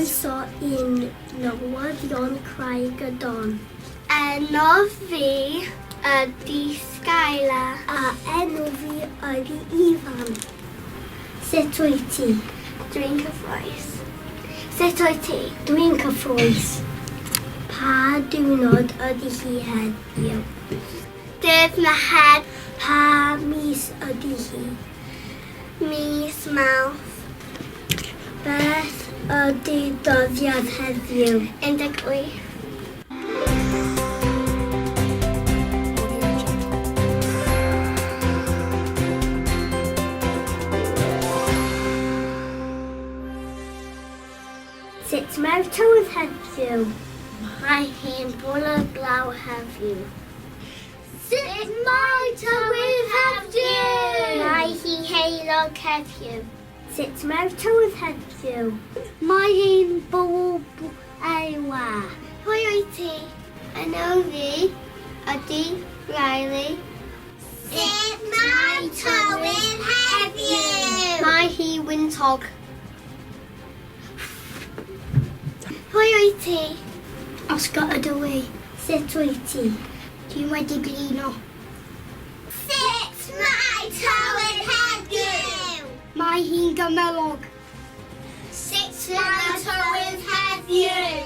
Croeso i'n newyddion Craig-y-Don. Enw fi ydi Skylar. A enw fi ydi Ifan. Sut wyt ti? Dwi'n cyffroes. Sut wyt ti? Dwi'n cyffroes. Pa diwrnod ydi hi heddiw? Dydd Mercher. Pa mis ydi hi? Mis Mawrth. Beth ydi dyddiad heddiw? 18. Sut mae'r tywydd heddiw? Mae hi'n bwlo glaw heddiw. Sut mae tywydd heddiw? Mae hi heulog heddiw. Sut mae'r tywydd heddiw? Mae hi'n bob ewa. Pwy wyt ti? Enw fi ydi Riley. Sut mae tywydd heddiw? Mae hi wyntog. Pwy wyt ti? Oscar ydw i. Sut wyt ti? Dwi'n wedi blino. Sut mae tywydd heddiw? Mae hi'n gymylog. Sut mae tywydd heddiw?